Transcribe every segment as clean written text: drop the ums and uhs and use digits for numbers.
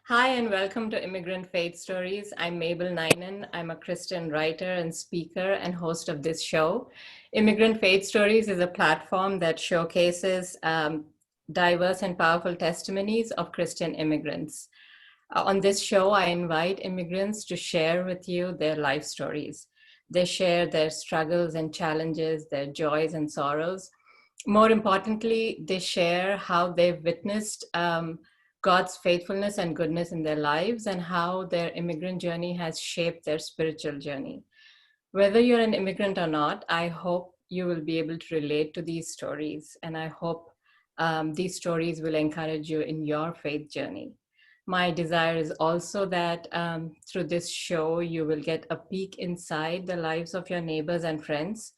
Hi, and welcome to Immigrant Faith Stories. I'm Mabel Ninan. I'm a Christian writer and speaker and host of this show. Immigrant Faith Stories is a platform that showcases diverse and powerful testimonies of Christian immigrants. On this show, I invite immigrants to share with you their life stories. They share their struggles and challenges, their joys and sorrows. More importantly, they share how they've witnessed God's faithfulness and goodness in their lives and how their immigrant journey has shaped their spiritual journey. Whether you're an immigrant or not, I hope you will be able to relate to these stories, and I hope these stories will encourage you in your faith journey. My desire is also that through this show, you will get a peek inside the lives of your neighbors and friends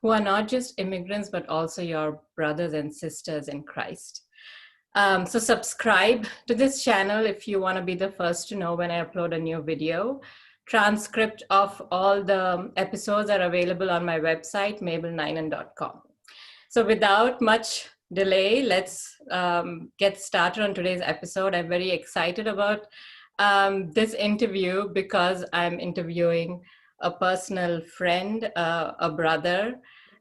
who are not just immigrants, but also your brothers and sisters in Christ. So subscribe to this channel if you want to be the first to know when I upload a new video. Transcript of all the episodes are available on my website, mabelninan.com. So without much delay, let's get started on today's episode. I'm very excited about this interview because I'm interviewing a personal friend, a brother,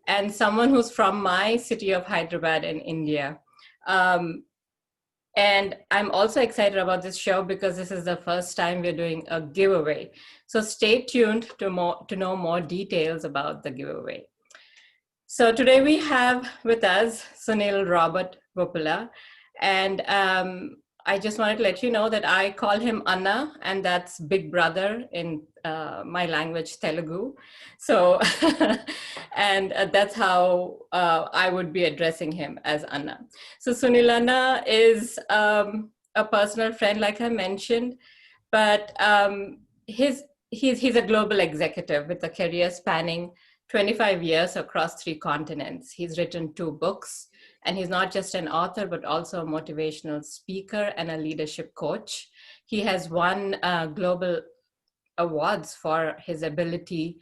and someone who's from my city of Hyderabad in India. And I'm also excited about this show because this is the first time we're doing a giveaway. So stay tuned to know more details about the giveaway. So today we have with us Sunil Robert Vuppula. And I just wanted to let you know that I call him Anna, and that's big brother in my language, Telugu. So, and that's how I would be addressing him, as Anna. So Sunil Anna is a personal friend, like I mentioned, but he's a global executive with a career spanning 25 years across 3 continents. He's written 2 books, and he's not just an author, but also a motivational speaker and a leadership coach. He has won global awards for his ability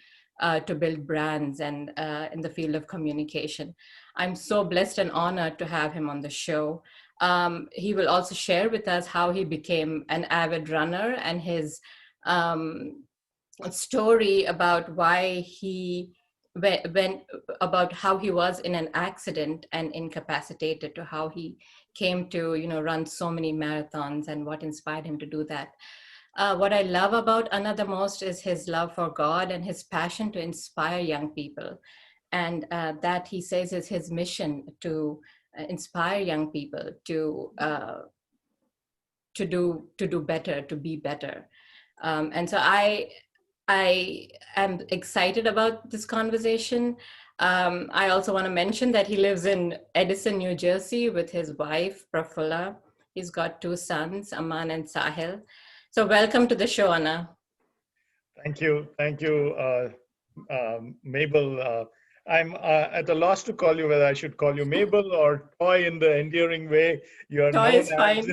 to build brands and in the field of communication. I'm so blessed and honored to have him on the show. He will also share with us how he became an avid runner and his story about why he when about how he was in an accident and incapacitated to how he came to run so many marathons and what inspired him to do that. What I love about Anna the most is his love for God and his passion to inspire young people, and that he says is his mission to inspire young people to do better, to be better. And so I am excited about this conversation. I also want to mention that he lives in Edison, New Jersey with his wife, Prafulla. He's got 2 sons, Aman and Sahil. So welcome to the show, Anna. Thank you. Thank you, Mabel. I'm at a loss to call you whether I should call you Mabel or Toy in the endearing way you are Toy known is as fine.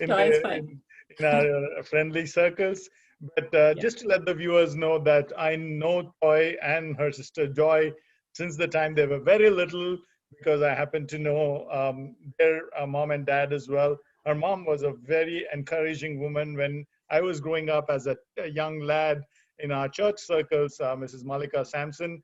in, Toy is the, fine. in our friendly circles. But Yeah. just to let the viewers know that I know Toy and her sister Joy since the time they were very little, because I happen to know their mom and dad as well. Her mom was a very encouraging woman when I was growing up as a young lad in our church circles, Mrs. Malika Sampson,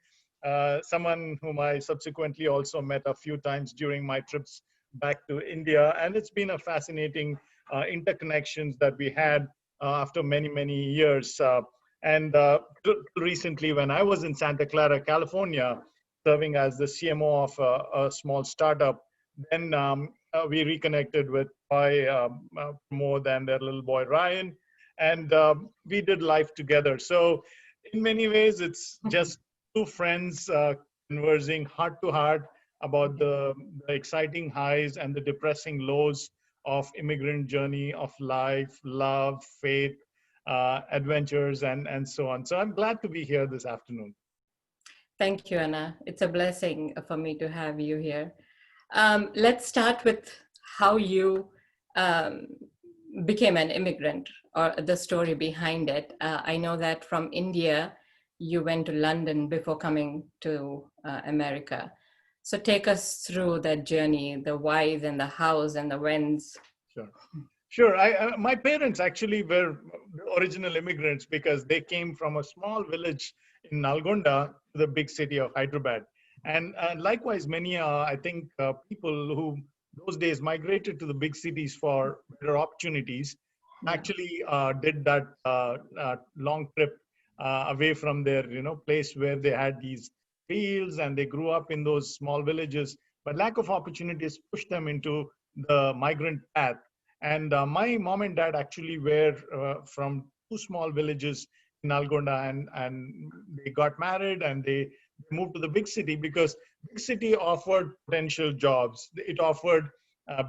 someone whom I subsequently also met a few times during my trips back to India. And it's been a fascinating interconnections that we had after many, many years. And recently, when I was in Santa Clara, California, serving as the CMO of a small startup, then we reconnected with Pramod and their little boy Ryan, and we did life together. So in many ways, it's just 2 friends conversing heart to heart about the exciting highs and the depressing lows of immigrant journey of life, love, faith, adventures, and so on. So I'm glad to be here this afternoon. Thank you, Anna. It's a blessing for me to have you here. Let's start with how you became an immigrant, or the story behind it. I know that from India, you went to London before coming to America. So take us through that journey, the whys and the hows and the whens. Sure. Sure. My parents actually were original immigrants because they came from a small village in Nalgonda to the big city of Hyderabad. And likewise, many, I think, people who those days migrated to the big cities for better opportunities Yeah. actually did that long trip away from their, place where they had these fields and they grew up in those small villages. But lack of opportunities pushed them into the migrant path, and my mom and dad actually were from two small villages in Nalgonda, and they got married and they moved to the big city because big city offered potential jobs. It offered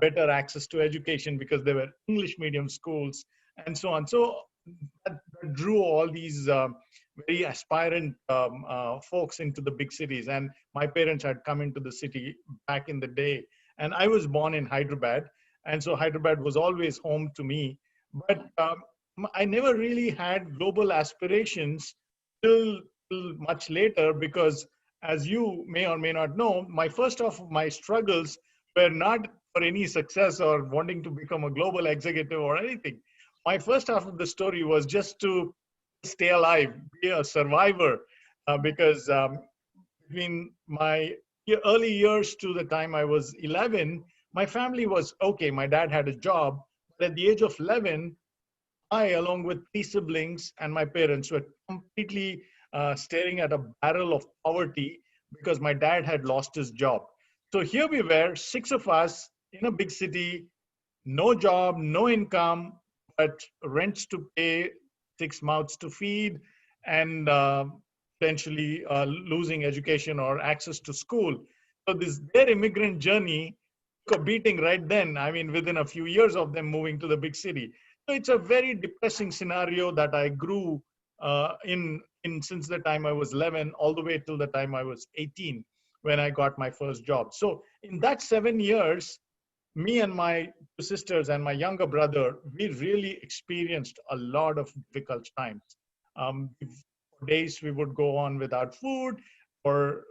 better access to education because there were English medium schools and so on. So that drew all these very aspirant folks into the big cities. And my parents had come into the city back in the day, and I was born in Hyderabad, and so Hyderabad was always home to me. But I never really had global aspirations till much later because, as you may or may not know, my first of my struggles were not for any success or wanting to become a global executive or anything. My first half of the story was just to stay alive, be a survivor, because between my early years to the time I was 11, my family was okay. My dad had a job, but at the age of 11, I, along with three siblings and my parents, were completely staring at a barrel of poverty because my dad had lost his job. So here we were, six of us in a big city, no job, no income, but rents to pay, six mouths to feed, and potentially losing education or access to school. So this their immigrant journey took a beating right then. I mean, within a few years of them moving to the big city. So it's a very depressing scenario that I grew in since the time I was 11 all the way till the time I was 18 when I got my first job. So in that 7 years, me and my two sisters and my younger brother, we really experienced a lot of difficult times. For days we would go on without food. For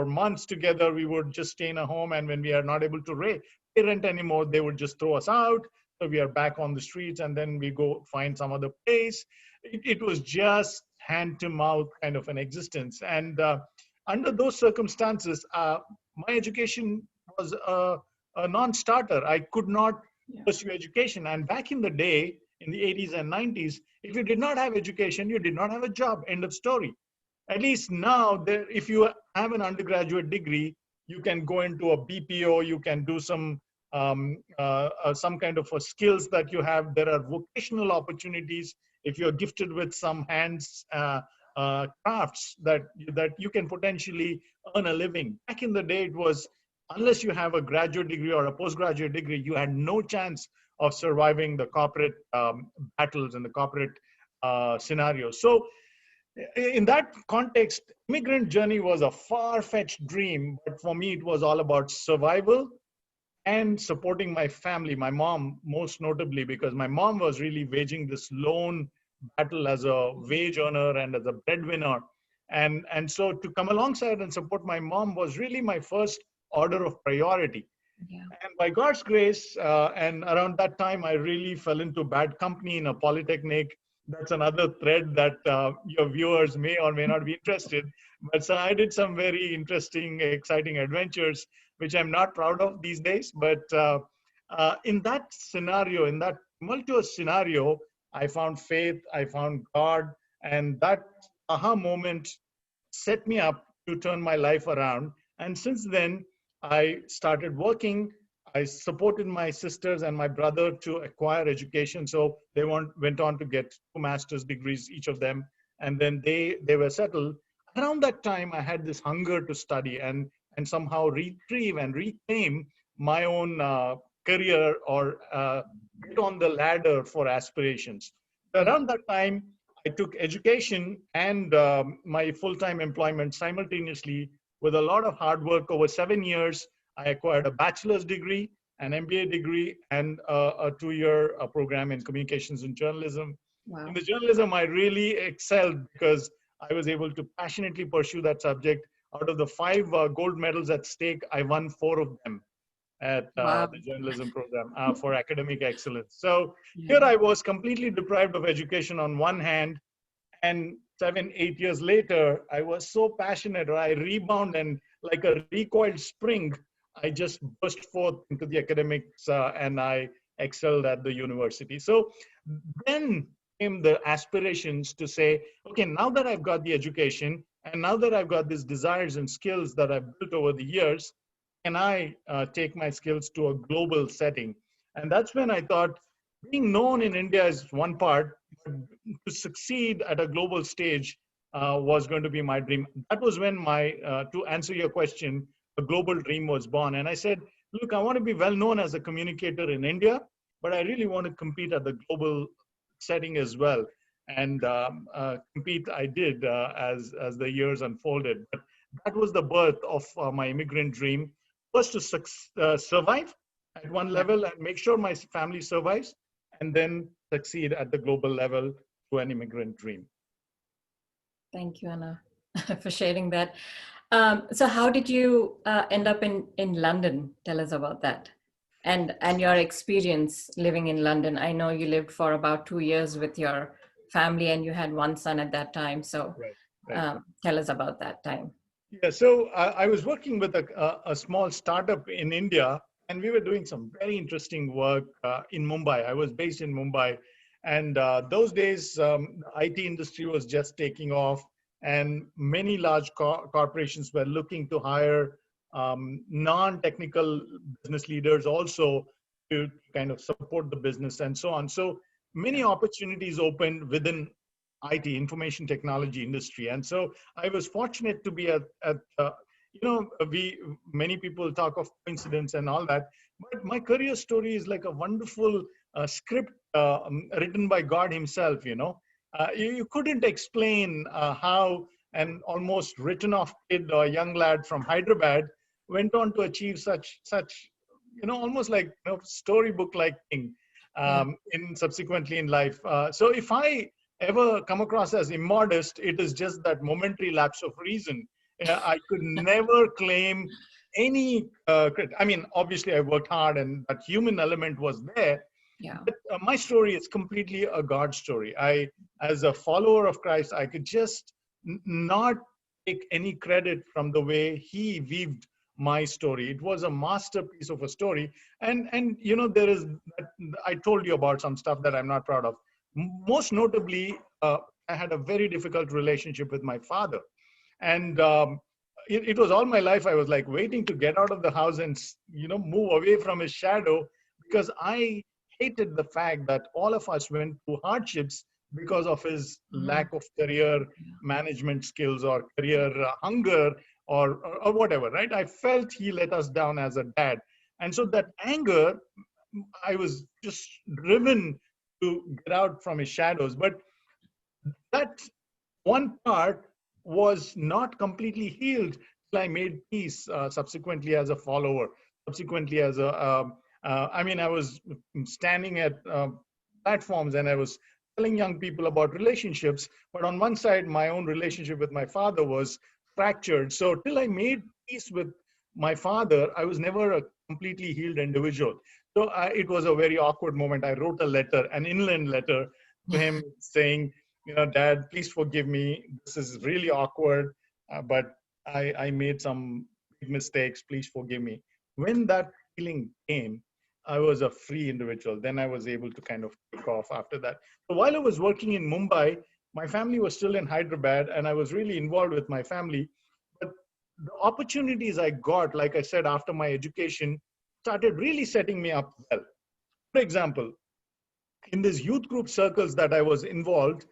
months together, we would just stay in a home, and when we are not able to pay rent anymore, they would just throw us out. So we are back on the streets, and then we go find some other place. It was just hand to mouth kind of an existence, and under those circumstances, my education was a non-starter. I could not pursue education. And back in the day, in the 80s and 90s, if you did not have education, you did not have a job. End of story. At least now, if you have an undergraduate degree, you can go into a BPO, you can do some kind of skills that you have. There are vocational opportunities if you're gifted with some hands crafts that you can potentially earn a living. Back in the day, it was unless you have a graduate degree or a postgraduate degree, you had no chance of surviving the corporate battles and the corporate scenarios. So in that context, immigrant journey was a far-fetched dream, but for me, it was all about survival and supporting my family, my mom, most notably, because my mom was really waging this lone battle as a wage earner and as a breadwinner. And so to come alongside and support my mom was really my first order of priority. Yeah. And by God's grace, and around that time, I really fell into bad company in a polytechnic. That's another thread that your viewers may or may not be interested. But so I did some very interesting, exciting adventures, which I'm not proud of these days. But in that scenario, in that tumultuous scenario, I found faith, I found God, and that aha moment set me up to turn my life around. And since then, I started working. I supported my sisters and my brother to acquire education. So they went on to get two master's degrees, each of them. And then they were settled. Around that time, I had this hunger to study and somehow retrieve and reclaim my own career or get on the ladder for aspirations. Around that time, I took education and my full-time employment simultaneously with a lot of hard work over 7 years. I acquired a bachelor's degree, an MBA degree, and a two-year program in communications and journalism. In Wow. the journalism, I really excelled because I was able to passionately pursue that subject. Out of the five gold medals at stake, I won four of them. at Wow. the journalism program for academic excellence. So Yeah. here I was completely deprived of education on one hand, and 7 8 years later I was so passionate, or I rebound, and like a recoiled spring I just burst forth into the academics, and I excelled at the university. So then came the aspirations to say, okay, now that I've got the education and now that I've got these desires and skills that I've built over the years, can I take my skills to a global setting? And that's when I thought being known in India is one part, but to succeed at a global stage was going to be my dream. That was when to answer your question, the global dream was born. And I said, look, I want to be well known as a communicator in India, but I really want to compete at the global setting as well. And compete I did as the years unfolded. But that was the birth of my immigrant dream. First to survive at one Yeah. level and make sure my family survives, and then succeed at the global level to an immigrant dream. Thank you, Anna, for sharing that. So how did you end up in London? Tell us about that. And your experience living in London. I know you lived for about 2 years with your family and you had one son at that time. So Right. Right. tell us about that time. Yeah, so I was working with a small startup in India, and we were doing some very interesting work in Mumbai. I was based in Mumbai, and those days, the IT industry was just taking off, and many large corporations were looking to hire non-technical business leaders also to kind of support the business and so on. So many opportunities opened within IT, information technology industry. And so I was fortunate to be at many people talk of coincidence and all that, but my career story is like a wonderful script written by God Himself. You couldn't explain how an almost written off kid or young lad from Hyderabad went on to achieve such almost like storybook like thing Yeah. in subsequently in life. So if I ever come across as immodest, it is just that momentary lapse of reason. I could never claim any credit. I mean, obviously, I worked hard and that human element was there. Yeah. But my story is completely a God story. As a follower of Christ, I could just not take any credit from the way He weaved my story. It was a masterpiece of a story. And there is, I told you about some stuff that I'm not proud of. Most notably, I had a very difficult relationship with my father. And it was all my life I was like waiting to get out of the house and move away from his shadow, because I hated the fact that all of us went through hardships because of his Mhm. lack of career management skills or career hunger, or whatever, right? I felt he let us down as a dad. And so that anger, I was just driven to get out from his shadows. But that one part was not completely healed till I made peace subsequently as a follower, subsequently as I mean, I was standing at platforms and I was telling young people about relationships, but on one side, my own relationship with my father was fractured. So till I made peace with my father, I was never a completely healed individual. So it was a very awkward moment. I wrote a letter, an inland letter to him saying, Dad, please forgive me. This is really awkward, but I made some big mistakes. Please forgive me. When that feeling came, I was a free individual. Then I was able to kind of take off after that. So while I was working in Mumbai, my family was still in Hyderabad, and I was really involved with my family. But the opportunities I got, like I said, after my education, started really setting me up well. For example, in these youth group circles that I was involved,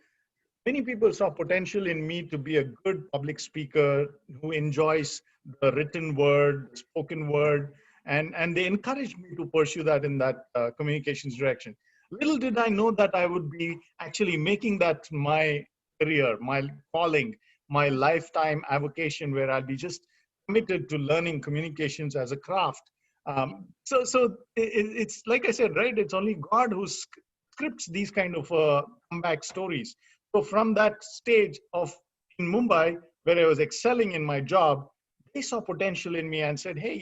many people saw potential in me to be a good public speaker who enjoys the written word, the spoken word, and they encouraged me to pursue that in that communications direction. Little did I know that I would be actually making that my career, my calling, my lifetime avocation, where I'll be just committed to learning communications as a craft. It's like I said, right? It's only God who scripts these kind of comeback stories. So from that stage of in Mumbai, where I was excelling in my job, they saw potential in me and said, hey,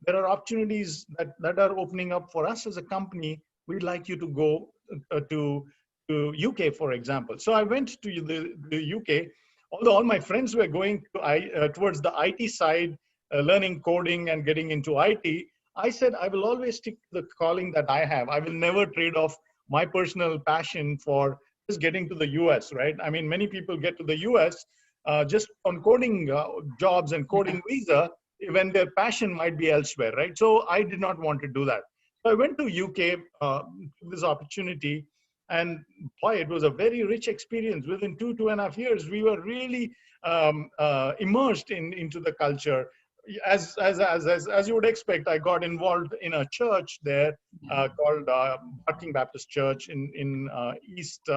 there are opportunities that are opening up for us as a company. We'd like you to go to UK, for example. So I went to the UK, although all my friends were going towards the IT side, learning coding and getting into IT. I said, I will always stick to the calling that I have. I will never trade off my personal passion for just getting to the US, right? I mean, many people get to the US just on coding jobs and coding visa when their passion might be elsewhere, right? So I did not want to do that. So I went to UK, took this opportunity, and boy, it was a very rich experience. Within 2.5 years, we were really immersed into the culture. As you would expect, I got involved in a church there called Barking Baptist Church in East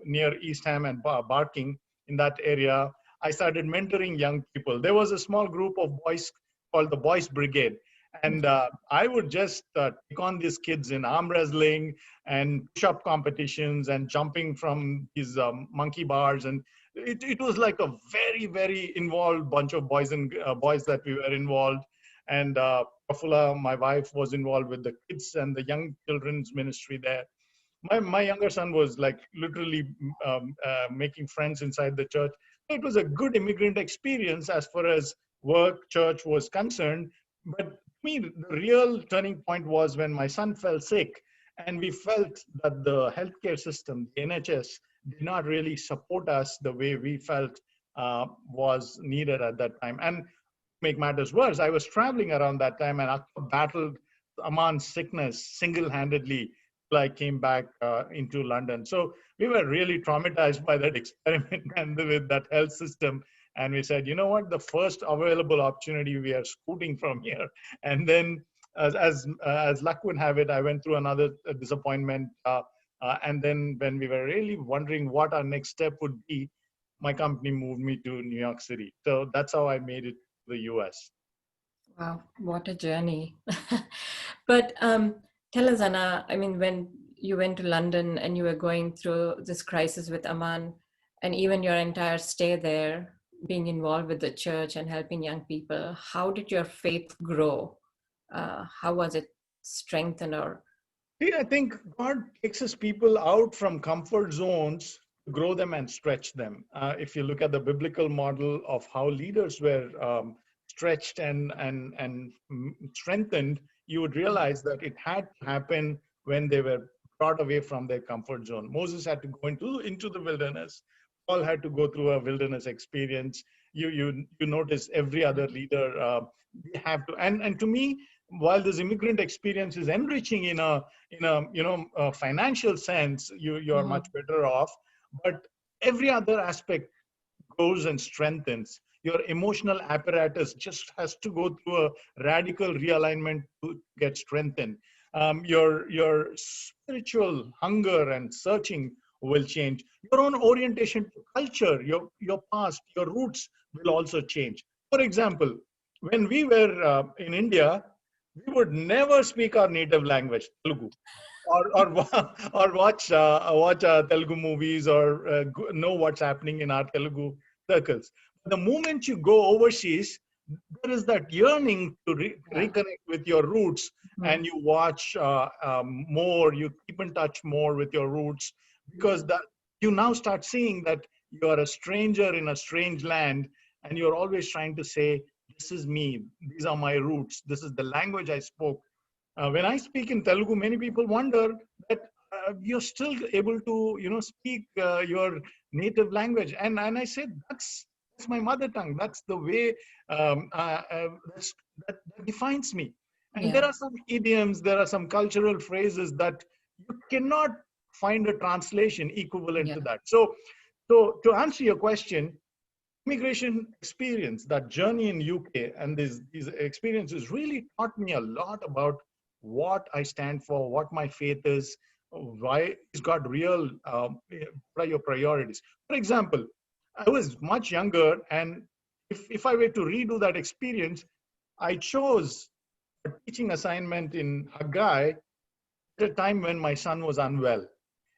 near East Ham and Barking, in that area. I started mentoring young people. There was a small group of boys called the Boys Brigade. And I would just take on these kids in arm wrestling and push-up competitions and jumping from these monkey bars. And it was like a very, very involved bunch of boys and boys that we were involved. And Vuppula, my wife, was involved with the kids and the young children's ministry there. My younger son was like literally making friends inside the church. It was a good immigrant experience as far as work, church was concerned. But to me, the real turning point was when my son fell sick, and we felt that the healthcare system, the NHS, did not really support us the way we felt was needed at that time. And to make matters worse, I was traveling around that time, and I battled Aman's sickness single-handedly till I came back into London. So we were really traumatized by that experiment and with that health system. And we said, you know what, the first available opportunity, we are scooting from here. And then as luck would have it, I went through another disappointment. And then when we were really wondering what our next step would be, my company moved me to New York City. So that's how I made it to the US. Wow, what a journey. But tell us, Anna, I mean, when you went to London and you were going through this crisis with Aman, and even your entire stay there, being involved with the church and helping young people, how did your faith grow? How was it strengthened or? See, I think God takes his people out from comfort zones to grow them and stretch them. If you look at the biblical model of how leaders were stretched and strengthened, you would realize that it had to happen when they were brought away from their comfort zone. Moses had to go into the wilderness. Paul had to go through a wilderness experience. You notice every other leader they have to. And to me, while this immigrant experience is enriching in a financial sense, you are much better off. But every other aspect grows and strengthens. Your emotional apparatus just has to go through a radical realignment to get strengthened. Your spiritual hunger and searching will change. Your own orientation to culture, your past, your roots will also change. For example, when we were in India, we would never speak our native language, Telugu, or watch Telugu movies or know what's happening in our Telugu circles. The moment you go overseas, there is that yearning to reconnect with your roots, and you watch more, you keep in touch more with your roots, because that you now start seeing that you are a stranger in a strange land, and you're always trying to say, this is me, these are my roots, this is the language I spoke. When I speak in Telugu, many people wonder that you're still able to, speak your native language. And I say, that's my mother tongue. That's the way that defines me. And there are some idioms, there are some cultural phrases that you cannot find a translation equivalent to that. So to answer your question, immigration experience, that journey in UK and these experiences really taught me a lot about what I stand for, what my faith is, why is God real, what are your priorities. For example, I was much younger, and if I were to redo that experience, I chose a teaching assignment in Haggai at a time when my son was unwell.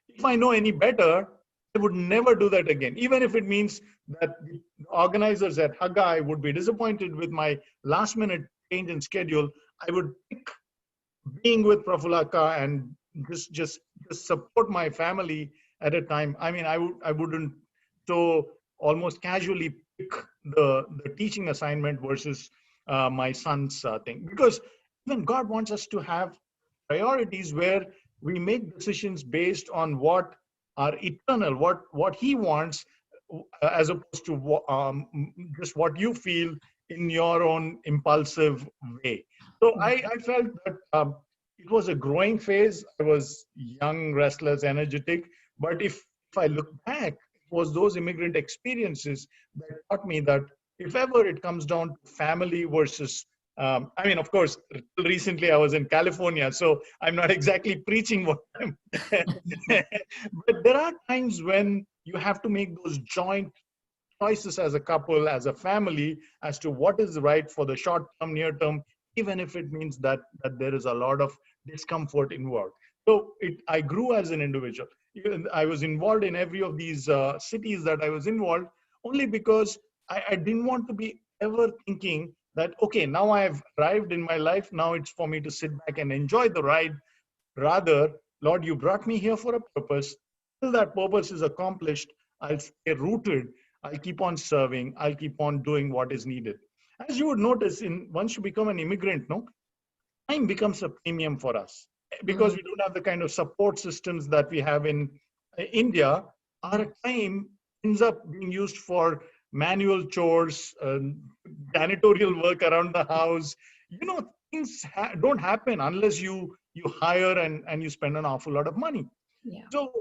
If I know any better, I would never do that again, even if it means that the organizers at Haggai would be disappointed with my last minute change in schedule, I would pick being with Prafulaka and just support my family at a time. I mean, I wouldn't so almost casually pick the teaching assignment versus my son's thing, because even God wants us to have priorities where we make decisions based on what are eternal, what He wants, as opposed to just what you feel in your own impulsive way. So I felt that it was a growing phase. I was young, restless, energetic. But if I look back, it was those immigrant experiences that taught me that if ever it comes down to family versus, I mean, of course, recently I was in California, so I'm not exactly preaching what I'm. But there are times when you have to make those joint choices as a couple, as a family, as to what is right for the short term, near term, even if it means that there is a lot of discomfort involved. So I grew as an individual. I was involved in every of these cities that I was involved, only because I didn't want to be ever thinking that, okay, now I've arrived in my life, now it's for me to sit back and enjoy the ride. Rather, Lord, you brought me here for a purpose. Till that purpose is accomplished, I'll stay rooted. I'll keep on serving. I'll keep on doing what is needed. As you would notice, once you become an immigrant, no, time becomes a premium for us because Mhm. we don't have the kind of support systems that we have in India. Our time ends up being used for manual chores, janitorial work around the house. You know, things don't happen unless you hire and you spend an awful lot of money. Yeah. So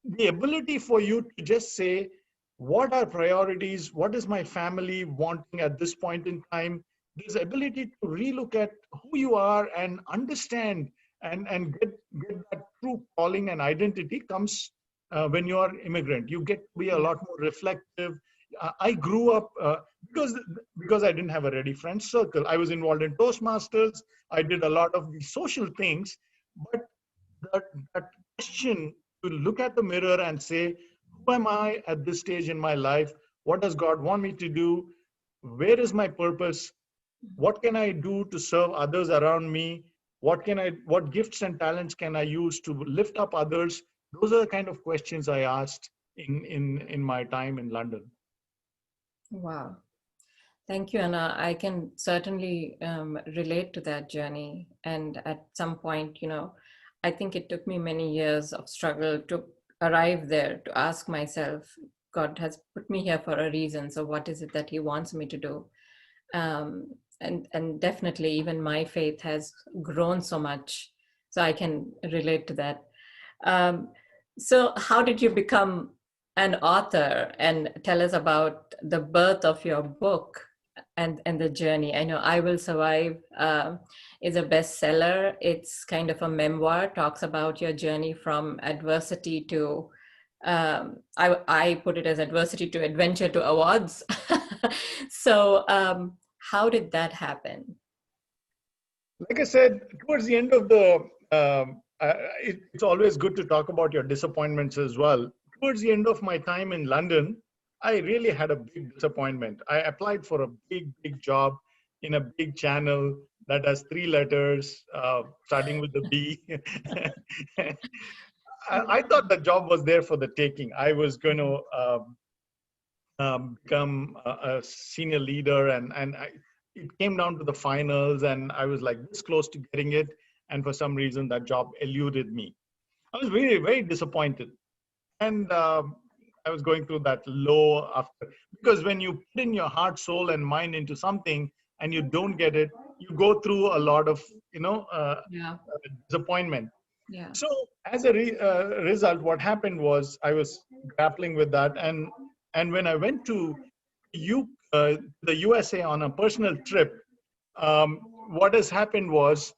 the ability for you to just say, what are priorities? What is my family wanting at this point in time? This ability to relook at who you are and understand and get that true calling and identity comes when you are immigrant. You get to be a Yeah. lot more reflective. I grew up because I didn't have a ready friend circle. I was involved in Toastmasters. I did a lot of the social things, but that, that question to look at the mirror and say, who am I at this stage in my life? What does God want me to do? Where is my purpose? What can I do to serve others around me? What gifts and talents can I use to lift up others? Those are the kind of questions I asked in my time in London. Wow. Thank you, Anna. I can certainly relate to that journey. And at some point, I think it took me many years of struggle to arrive there, to ask myself, God has put me here for a reason. So what is it that He wants me to do? And definitely, even my faith has grown so much. So I can relate to that. Um, so how did you become an author? And tell us about the birth of your book and the journey. I know I Will Survive is a bestseller. It's kind of a memoir, talks about your journey from adversity to, I put it as adversity to adventure to awards. So how did that happen? Like I said, towards the end of it's always good to talk about your disappointments as well. Towards the end of my time in London, I really had a big disappointment. I applied for a big job in a big channel that has three letters, starting with the B. I thought the job was there for the taking. I was going to become a senior leader, it came down to the finals, and I was like this close to getting it, and for some reason that job eluded me. I was very disappointed, and I was going through that low after, because when you put in your heart, soul, and mind into something and you don't get it, you go through a lot of Yeah, disappointment. yeah. So as a result, what happened was I was grappling with that, and when I went to the USA on a personal trip, what has happened was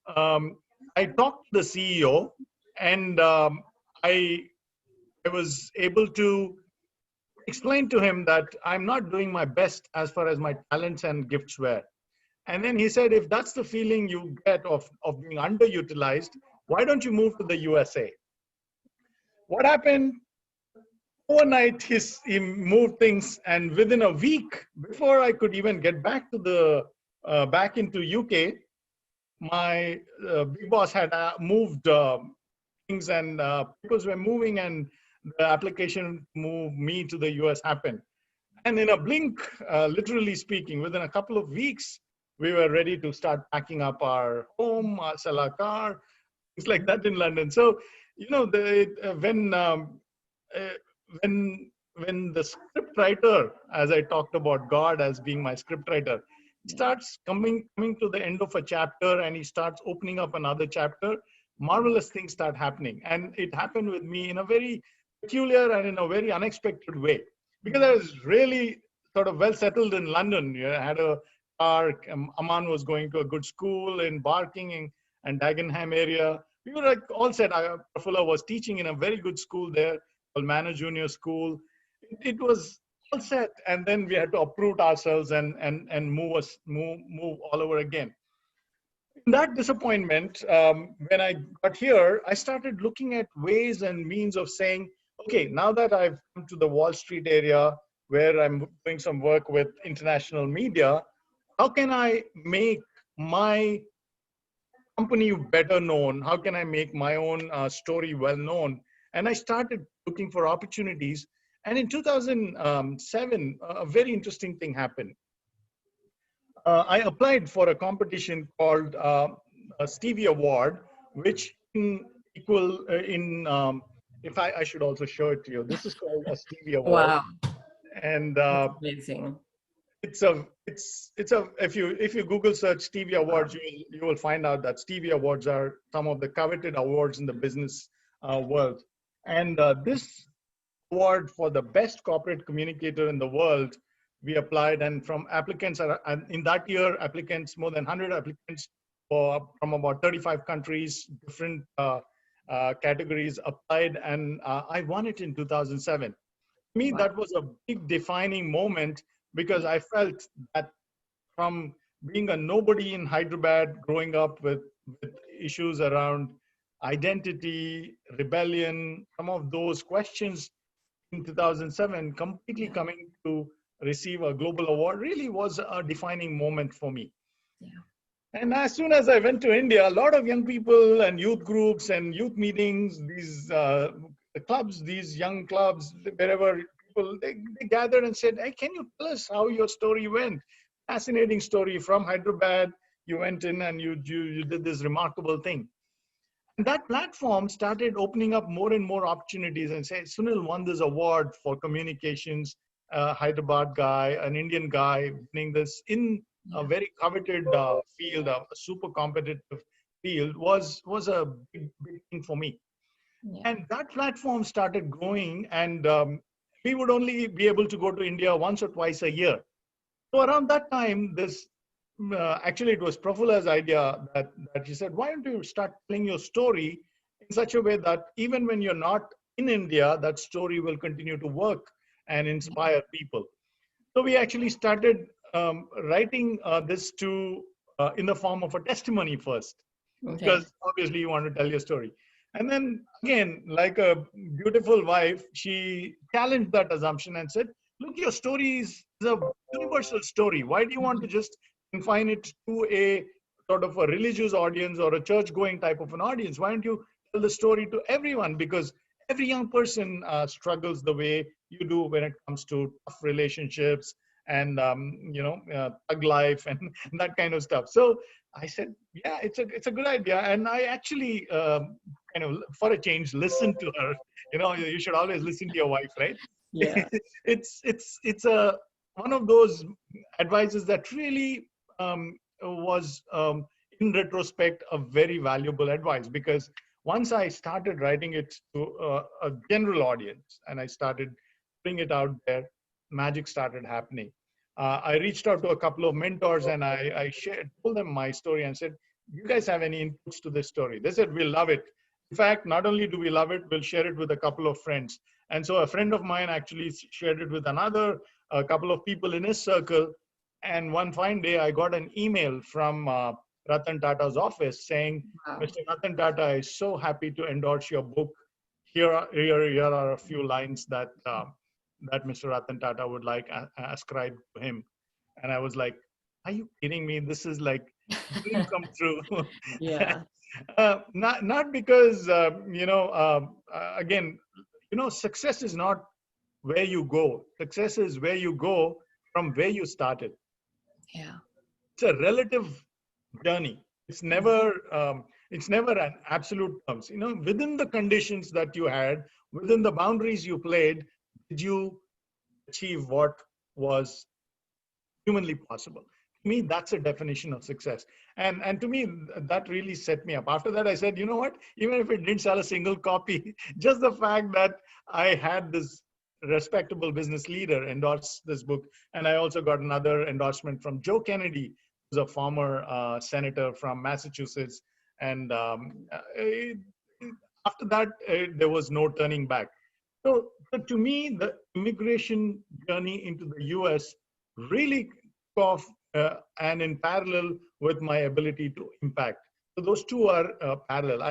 I talked to the CEO, and I I was able to explain to him that I'm not doing my best as far as my talents and gifts were. And then he said, if that's the feeling you get of being underutilized, why don't you move to the USA? What happened overnight? He moved things, and within a week, before I could even get back to the back into UK, my big boss had moved things, and papers were moving, and the application to move me to the US happened. And in a blink, literally speaking, within a couple of weeks, we were ready to start packing up our home, sell our car, things like that in London. So, uh, when when the script writer, as I talked about God as being my script writer, starts coming to the end of a chapter and he starts opening up another chapter, marvelous things start happening. And it happened with me in a very peculiar and in a very unexpected way, because I was really sort of well settled in London. I had a car. Aman was going to a good school in Barking and Dagenham area. We were like all set. Prafulla was teaching in a very good school there called Manor Junior School. It was all set, and then we had to uproot ourselves and move all over again. In that disappointment, when I got here, I started looking at ways and means of saying, okay, now that I've come to the Wall Street area where I'm doing some work with international media, how can I make my company better known? How can I make my own story well known? And I started looking for opportunities. And in 2007, a very interesting thing happened. I applied for a competition called a Stevie Award, which in equal in if I should also show it to you. This is called a Stevie Award, Wow, and that's amazing. it's a if you Google search Stevie Awards, Wow. you will find out that Stevie Awards are some of the coveted awards in the business world, and this award for the best corporate communicator in the world, we applied, and from applicants, and in that year, applicants, more than 100 applicants from about 35 countries, different categories applied, and I won it in 2007. To me, Wow. that was a big defining moment, because I felt that from being a nobody in Hyderabad, growing up with issues around identity, rebellion, some of those questions in 2007, completely Yeah. coming to receive a global award really was a defining moment for me. Yeah. And as soon as I went to India, a lot of young people and youth groups and youth meetings, these clubs, these young clubs, wherever people, they gathered and said, hey, can you tell us how your story went? Fascinating story from Hyderabad. You went in and you did this remarkable thing. And that platform started opening up more and more opportunities and say, Sunil won this award for communications, a Hyderabad guy, an Indian guy winning this in a Yeah. very coveted field, a super competitive field was a big thing for me. Yeah. And that platform started growing, and we would only be able to go to India once or twice a year. So around that time, this actually it was Prafulla's idea that he said, why don't you start telling your story in such a way that even when you're not in India, that story will continue to work and inspire people. So we actually started writing this to in the form of a testimony first, Okay. because obviously you want to tell your story. And then again, like a beautiful wife, she challenged that assumption and said, look, your story is a universal story. Why do you want to just confine it to a sort of a religious audience or a church going type of an audience? Why don't you tell the story to everyone? Because every young person struggles the way you do when it comes to tough relationships and thug life and that kind of stuff. So I said, yeah, it's a good idea, and I actually kind of for a change listened to her. You should always listen to your wife, right? Yeah. It's a one of those advices that really was in retrospect a very valuable advice, because once I started writing it to a general audience and I started putting it out there, magic started happening. I reached out to a couple of mentors and I told them my story and said, you guys have any inputs to this story? They said, we love it. In fact, not only do we love it, we'll share it with a couple of friends. And so a friend of mine actually shared it with another, a couple of people in his circle. And one fine day, I got an email from Ratan Tata's office saying, Wow. Mr. Ratan Tata is so happy to endorse your book. Here are a few lines that Mr. Ratan Tata would like ascribed to him. And I was like, are you kidding me? This is like dream come true. Yeah. Not because, again, success is not where you go. Success is where you go from where you started. Yeah. It's a relative journey. It's Yeah. never, it's never an absolute terms. Within the conditions that you had, within the boundaries you played, did you achieve what was humanly possible? To me, that's a definition of success. And to me, that really set me up. After that, I said, you know what? Even if it didn't sell a single copy, just the fact that I had this respectable business leader endorse this book, and I also got another endorsement from Joe Kennedy, who's a former senator from Massachusetts. And after that, there was no turning back. So to me, the immigration journey into the US really took off, and in parallel with my ability to impact. So those two are parallel.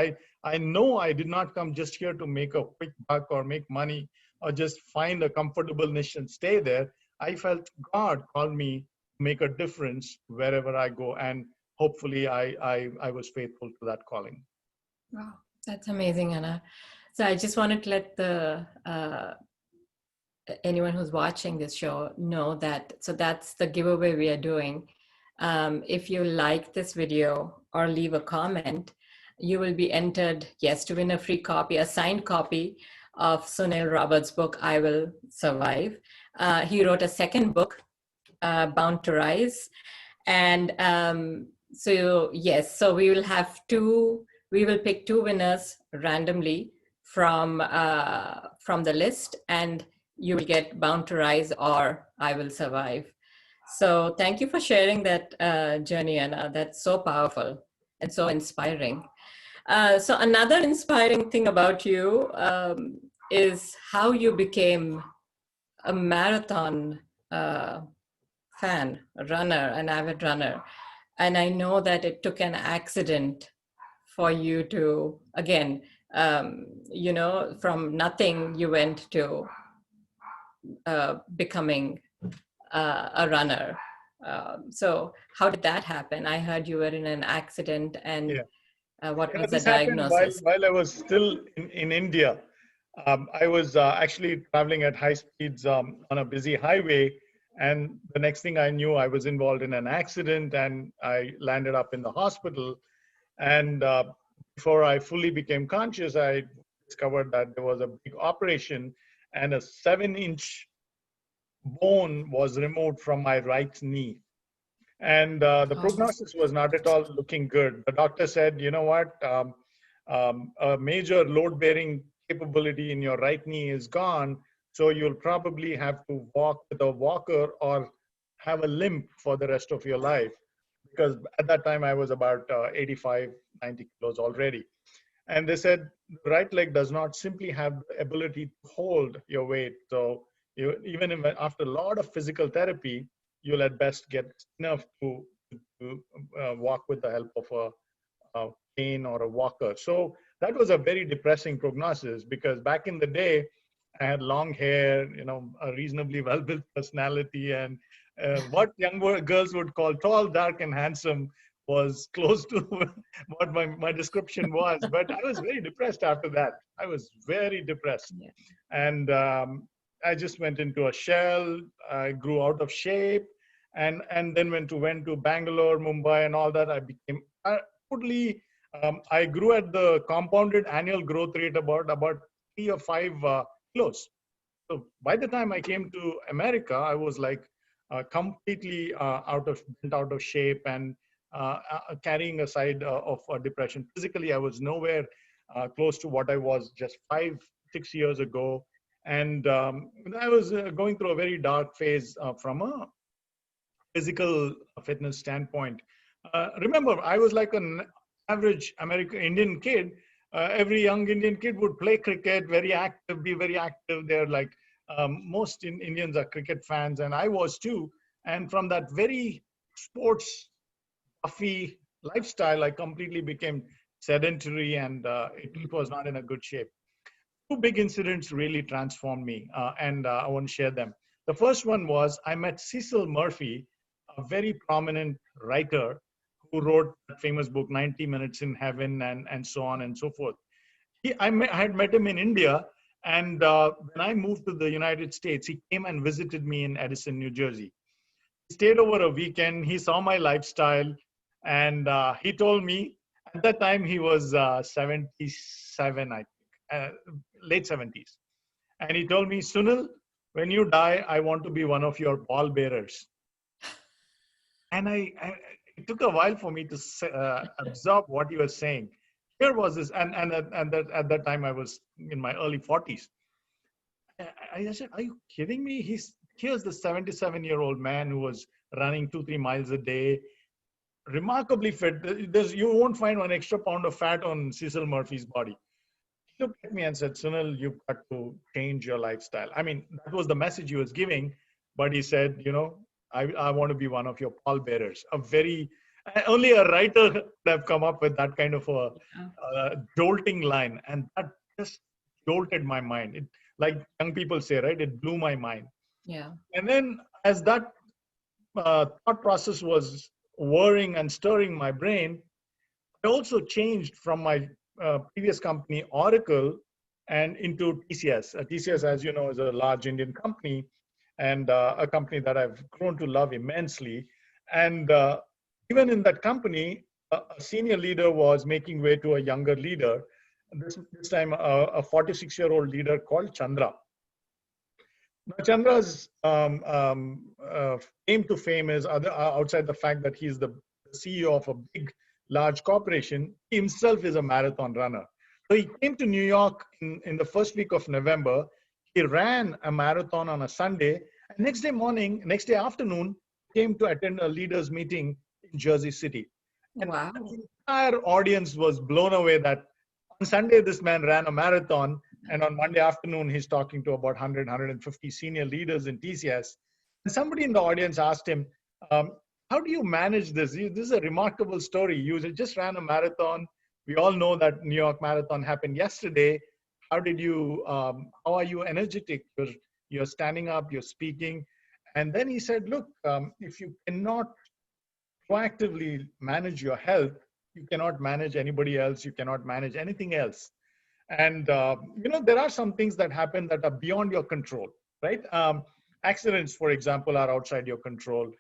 I know I did not come just here to make a quick buck or make money or just find a comfortable niche and stay there. I felt God called me to make a difference wherever I go. And hopefully I was faithful to that calling. Wow, that's amazing, Anna. So I just wanted to let the anyone who's watching this show know that. So that's the giveaway we are doing. If you like this video or leave a comment, you will be entered, yes, to win a free copy, a signed copy of Sunil Robert's book, I Will Survive. He wrote a second book, Bound to Rise. And so, yes, so we will have we will pick two winners randomly from the list, and you will get Bound to Rise or I Will Survive. So thank you for sharing that journey, Anna. That's so powerful and so inspiring. So another inspiring thing about you is how you became a marathon fan, a runner, an avid runner. And I know that it took an accident for you to, again, from nothing, you went to becoming a runner. So how did that happen? I heard you were in an accident, and Yeah. what was the This happened diagnosis? while I was still in India. I was actually traveling at high speeds on a busy highway, and the next thing I knew, I was involved in an accident, and I landed up in the hospital. And before I fully became conscious, I discovered that there was a big operation, and a 7-inch bone was removed from my right knee. And the Oh, prognosis was not at all looking good. The doctor said, you know what, a major load bearing capability in your right knee is gone. So you'll probably have to walk with a walker or have a limp for the rest of your life. Because at that time I was about 85, 90 kilos already. And they said the right leg does not simply have the ability to hold your weight. So even if, after a lot of physical therapy, you'll at best get enough to walk with the help of a cane or a walker. So that was a very depressing prognosis, because back in the day, I had long hair, a reasonably well-built personality, and what young girls would call tall, dark, and handsome was close to what my description was. But I was very depressed after that. I was very depressed. yeah. And I just went into a shell. I grew out of shape, and then went to Bangalore, Mumbai, and all that. I became totally. I grew at the compounded annual growth rate about 3 or 5 kilos. So by the time I came to America, I was like completely bent out of shape, and carrying a side of depression. Physically, I was nowhere close to what I was just 5, 6 years ago. And I was going through a very dark phase from a physical fitness standpoint. Remember, I was like an average American Indian kid. Every young Indian kid would play cricket, very active, be very active. They're like most Indians are cricket fans, and I was too. And from that very sports puffy lifestyle, I completely became sedentary, and it was not in a good shape. Two big incidents really transformed me, and I want to share them. The first one was I met Cecil Murphy, a very prominent writer who wrote that famous book, 90 Minutes in Heaven, and so on and so forth. I had met him in India, and when I moved to the United States, he came and visited me in Edison, New Jersey. He stayed over a weekend. He saw my lifestyle, and he told me at that time he was 77, I think, late 70s. And he told me, Sunil, when you die, I want to be one of your pallbearers. And it took a while for me to absorb what he was saying. Here was this, at that time I was in my early 40s. I said, are you kidding me? Here's the 77-year-old man who was running 2-3 miles a day, remarkably fit. You won't find one extra pound of fat on Cecil Murphy's body. He looked at me and said, Sunil, you've got to change your lifestyle. I mean, that was the message he was giving, but he said, I want to be one of your pallbearers. Only a writer could have come up with that kind of a jolting line. And that just jolted my mind. It, like young people say, right? It blew my mind. Yeah. And then as that thought process was whirring and stirring my brain, I also changed from my previous company, Oracle, and into TCS. TCS, as you know, is a large Indian company and a company that I've grown to love immensely. And even in that company, a senior leader was making way to a younger leader. This time, a 46-year-old leader called Chandra. Now, Chandra's claim to fame is outside the fact that he's the CEO of a big, large corporation. He himself is a marathon runner. So he came to New York in the first week of November. He ran a marathon on a Sunday. And next day afternoon, came to attend a leaders meeting in Jersey City. And Wow. the entire audience was blown away that on Sunday, this man ran a marathon. And on Monday afternoon, he's talking to about 100, 150 senior leaders in TCS. And somebody in the audience asked him, how do you manage this? This is a remarkable story. You just ran a marathon. We all know that New York Marathon happened yesterday. How are you energetic? You're standing up, you're speaking. And then he said, look, if you cannot proactively manage your health, you cannot manage anybody else. You cannot manage anything else. And, there are some things that happen that are beyond your control, right? Accidents, for example, are outside your control.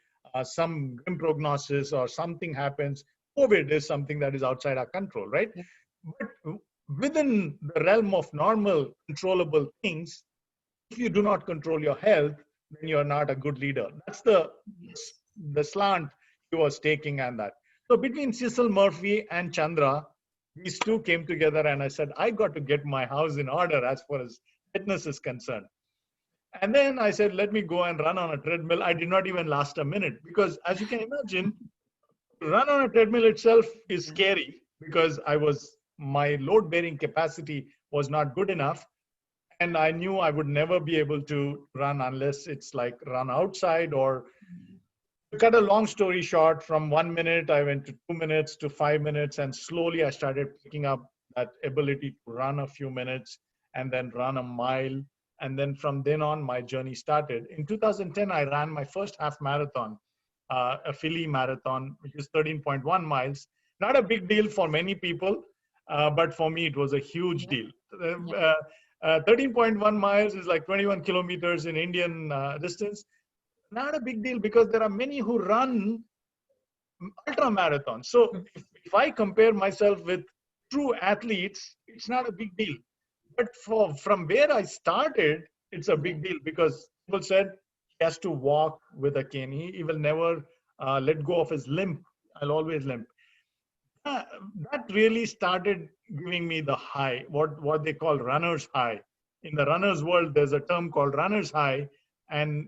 Some grim prognosis or something happens. COVID is something that is outside our control, right? Yeah. But within the realm of normal controllable things, if you do not control your health, then you're not a good leader. That's the slant he was taking and that. So between Cecil Murphy and Chandra, these two came together and I said, I got to get my house in order as far as fitness is concerned. And then I said, let me go and run on a treadmill. I did not even last a minute because as you can imagine, run on a treadmill itself is scary because my load bearing capacity was not good enough. And I knew I would never be able to run unless it's like run outside or to cut a long story short, from 1 minute, I went to 2 minutes to 5 minutes. And slowly I started picking up that ability to run a few minutes and then run a mile. And then from then on, my journey started. In 2010, I ran my first half marathon, a Philly marathon, which is 13.1 miles. Not a big deal for many people, but for me, it was a huge deal. 13.1 miles is like 21 kilometers in Indian distance. Not a big deal because there are many who run ultra marathons. So if I compare myself with true athletes, it's not a big deal. But from where I started, it's a big deal because people said he has to walk with a cane. He will never let go of his limp. I'll always limp. That really started giving me the high, what they call runner's high. In the runner's world, there's a term called runner's high. And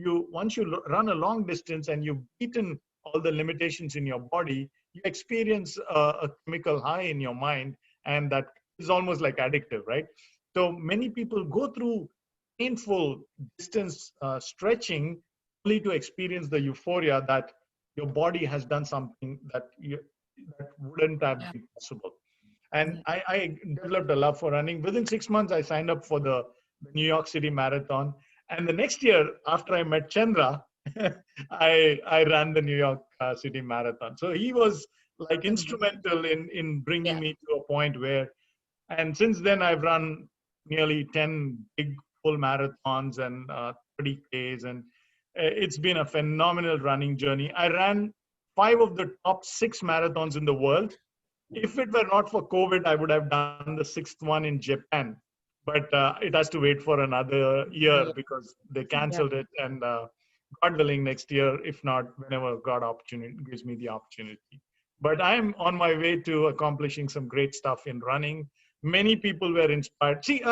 once you run a long distance and you've beaten all the limitations in your body, you experience a chemical high in your mind, and that is almost like addictive, right? So many people go through painful distance stretching only to experience the euphoria that your body has done something that wouldn't have been possible. And I developed a love for running. Within 6 months, I signed up for the New York City Marathon. And the next year, after I met Chandra, I ran the New York City Marathon. So he was like instrumental in bringing Yeah. me to a point where, and since then I've run nearly 10 big full marathons and 30 Ks, and it's been a phenomenal running journey. I ran 5 of the top 6 marathons in the world. If it were not for COVID, I would have done the 6th one in Japan, but it has to wait for another year Yeah. because they Yeah. canceled it. And God willing, next year, if not, whenever God opportunity gives me the opportunity. But I'm on my way to accomplishing some great stuff in running. Many people were inspired. See,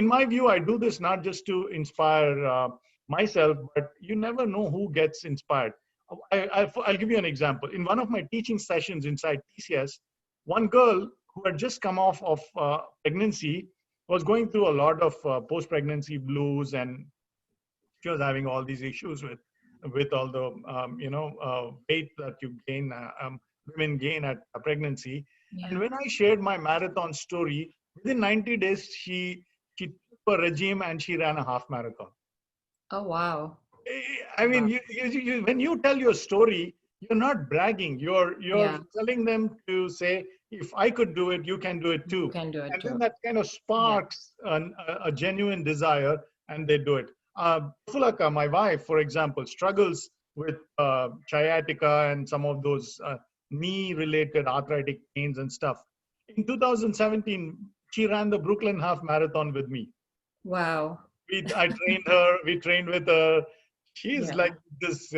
in my view, I do this not just to inspire myself, but you never know who gets inspired. I'll give you an example. In one of my teaching sessions inside TCS, one girl who had just come off of pregnancy was going through a lot of post-pregnancy blues, and she was having all these issues with all the weight that you gain, women gain at pregnancy. And Yeah. when I shared my marathon story, within 90 days she took a regime and she ran a half marathon. Oh, wow. I mean, Wow. when you tell your story, you're not bragging. You're Yeah. telling them to say, if I could do it, you can do it You too. can do it And then too. that kind of Yeah. sparks a genuine desire, and they do it. Fulaka, my wife, for example, struggles with sciatica and some of those knee-related arthritic pains and stuff. In 2017, she ran the Brooklyn Half Marathon with me. Wow. I trained her. We trained with her. She's Yeah. like this,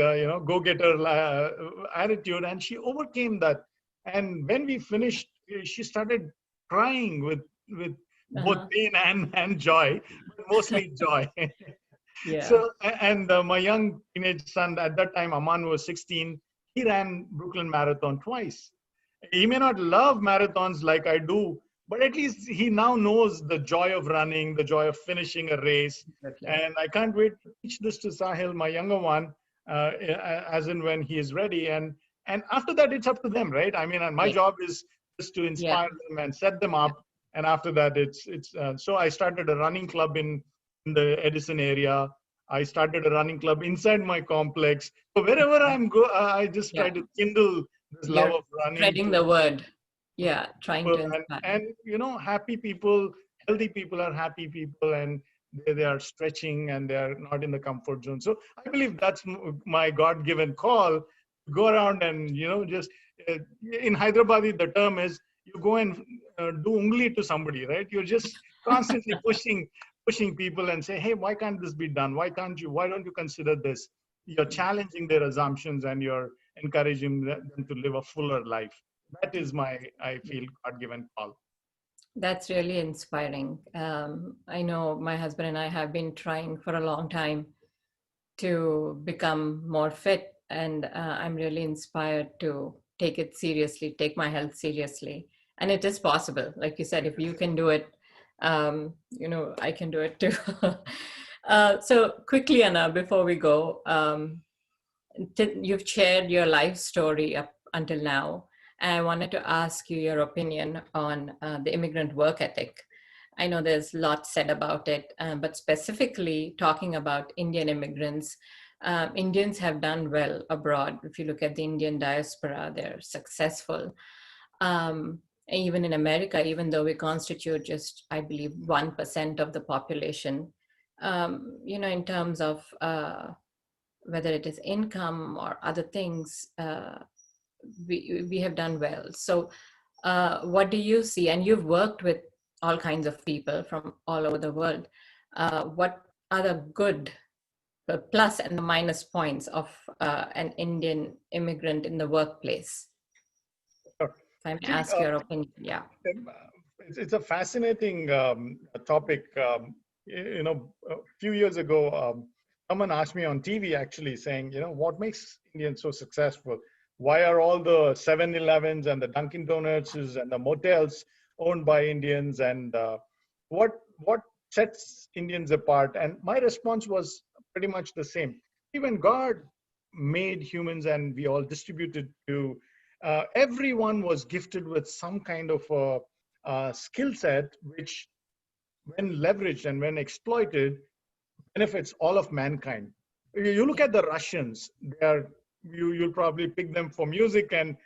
go-getter attitude, and she overcame that. And when we finished, she started crying with both Uh-huh. pain and joy, but mostly joy. Yeah. So, and my young teenage son at that time, Aman was 16. He ran Brooklyn Marathon twice. He may not love marathons like I do, but at least he now knows the joy of running, the joy of finishing a race. Definitely. And I can't wait to teach this to Sahil, my younger one, as in when he is ready. And after that, it's up to them, right? I mean, and my Yeah. job is just to Yeah. inspire them and set them up. And after that, it's so I started a running club in the Edison area. I started a running club inside my complex. So wherever I just try Yeah. to kindle this love You're of running spreading to the word. Yeah. Trying people. to inspire. And happy people, healthy people are happy people, and they are stretching and they are not in the comfort zone. So I believe that's my God-given call to go around and just uh, in Hyderabad the term is you go and do ungli to somebody, right? You're just constantly pushing people and say, hey, why can't this be done? Why don't you consider this? You're challenging their assumptions and you're encouraging them to live a fuller life. That is my, I feel, God-given call. That's really inspiring. I know my husband and I have been trying for a long time to become more fit, and I'm really inspired to take it seriously, take my health seriously. And it is possible. Like you said, if you can do it, I can do it too. So quickly, Anna, before we go, you've shared your life story up until now. And I wanted to ask you your opinion on the immigrant work ethic. I know there's lots said about it, but specifically talking about Indian immigrants, Indians have done well abroad. If you look at the Indian diaspora, they're successful. Even in America, even though we constitute just, I believe, 1% of the population, in terms of whether it is income or other things, we have done well. So, what do you see? And you've worked with all kinds of people from all over the world. What are the good, the plus and the minus points of an Indian immigrant in the workplace? Sure. If I may See, ask your opinion, yeah. it's a fascinating topic. A few years ago, someone asked me on TV actually saying, what makes Indians so successful? Why are all the 7-Elevens and the Dunkin' Donuts and the motels owned by Indians? And what sets Indians apart? And my response was pretty much the same. Even God made humans and we all distributed to everyone was gifted with some kind of a skill set which, when leveraged and when exploited, benefits all of mankind. You look at the Russians, they are, you'll probably pick them for music and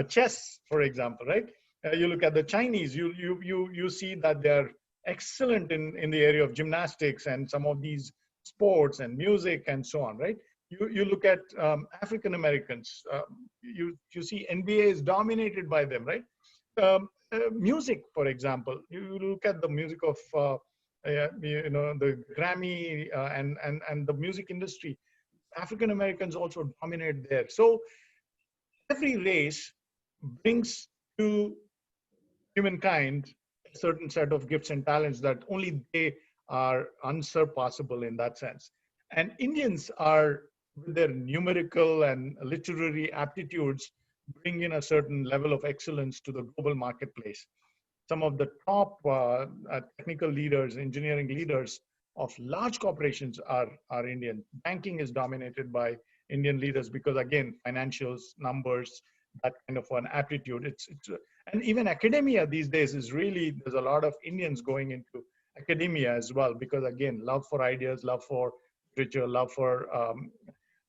chess, for example, right? You look at the Chinese, you see that they're excellent in the area of gymnastics and some of these sports and music and so on, right? You look at African Americans, you see NBA is dominated by them, right? Music, for example, you look at the music of the Grammy and the music industry. African Americans also dominate there. So every race brings to humankind a certain set of gifts and talents that only they are unsurpassable in that sense. And Indians are, with their numerical and literary aptitudes, bring in a certain level of excellence to the global marketplace. Some of the top technical leaders, engineering leaders of large corporations are Indian. Banking is dominated by Indian leaders because, again, financials, numbers, that kind of an aptitude. And even academia these days is really, there's a lot of Indians going into academia as well because, again, love for ideas, love for literature, love for.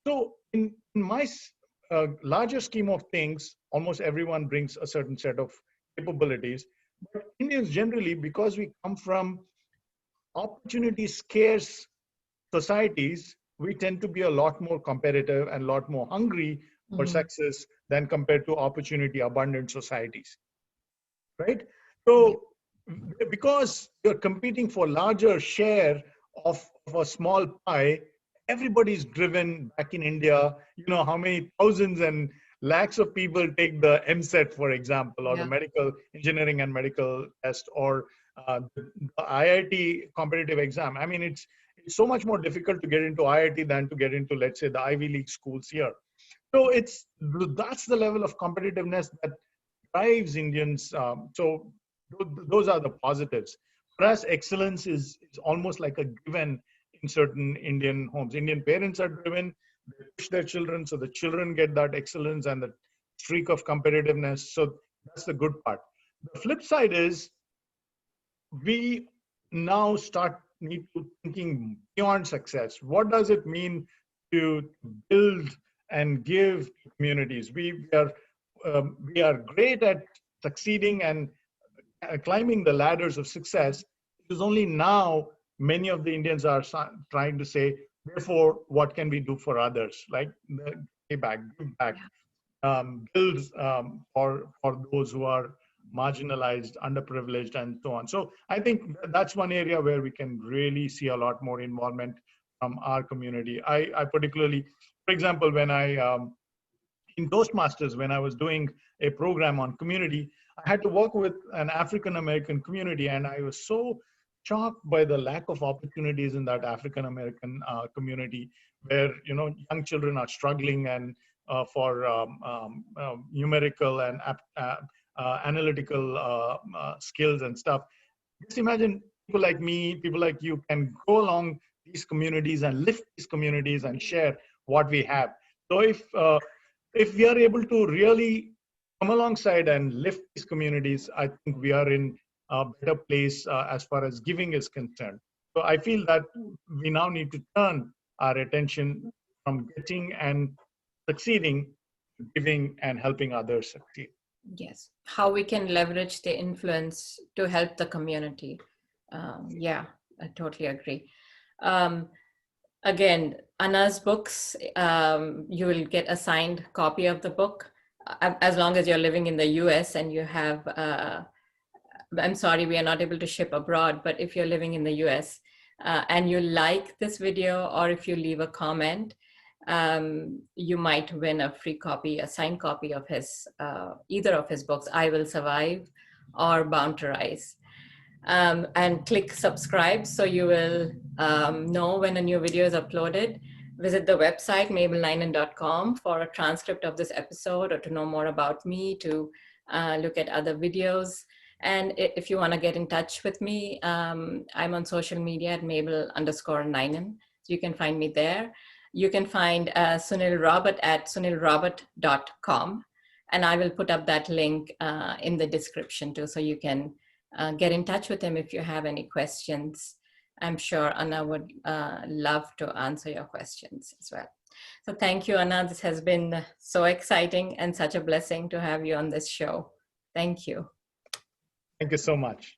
So in my larger scheme of things, almost everyone brings a certain set of capabilities. But Indians generally, because we come from opportunity scarce societies, we tend to be a lot more competitive and a lot more hungry for success than compared to opportunity abundant societies, right? So because you're competing for larger share of a small pie, everybody's driven back in India. You know how many thousands and lakhs of people take the MSET, for example, or the medical engineering and medical test, or the IIT competitive exam. I mean, it's so much more difficult to get into IIT than to get into, let's say, the Ivy League schools here. So that's the level of competitiveness that drives Indians. So those are the positives. For us, excellence is almost like a given in certain Indian homes. Indian parents are driven, they push their children, so the children get that excellence and the streak of competitiveness. So that's the good part. The flip side is we now need to thinking beyond success. What does it mean to build and give communities? We are great at succeeding and climbing the ladders of success. It is only now many of the Indians are trying to say, therefore, what can we do for others? Like give back, build for those who are marginalized, underprivileged, and so on. So I think that's one area where we can really see a lot more involvement from our community. I particularly, for example, when in Toastmasters, when I was doing a program on community, I had to work with an African American community, and I was so shocked by the lack of opportunities in that African American community, where young children are struggling and for numerical and analytical skills and stuff. Just imagine people like me, people like you can go along these communities and lift these communities and share what we have. So if we are able to really come alongside and lift these communities, I think we are in a better place as far as giving is concerned. So I feel that we now need to turn our attention from getting and succeeding to giving and helping others succeed. Yes, how we can leverage the influence to help the community. Yeah, I totally agree. Again, Anna's books, you will get a signed copy of the book as long as you're living in the US and you have, I'm sorry, we are not able to ship abroad, but if you're living in the US and you like this video, or if you leave a comment, you might win a free copy, a signed copy of his, either of his books, I Will Survive or Bound to Rise. And click subscribe so you will know when a new video is uploaded. Visit the website mabelninan.com for a transcript of this episode, or to know more about me, to look at other videos. And if you want to get in touch with me, I'm on social media at Mabel_Ninan. So you can find me there. You can find Sunil Robert at sunilrobert.com. And I will put up that link in the description too, so you can get in touch with him if you have any questions. I'm sure Anna would love to answer your questions as well. So thank you, Anna. This has been so exciting and such a blessing to have you on this show. Thank you. Thank you so much.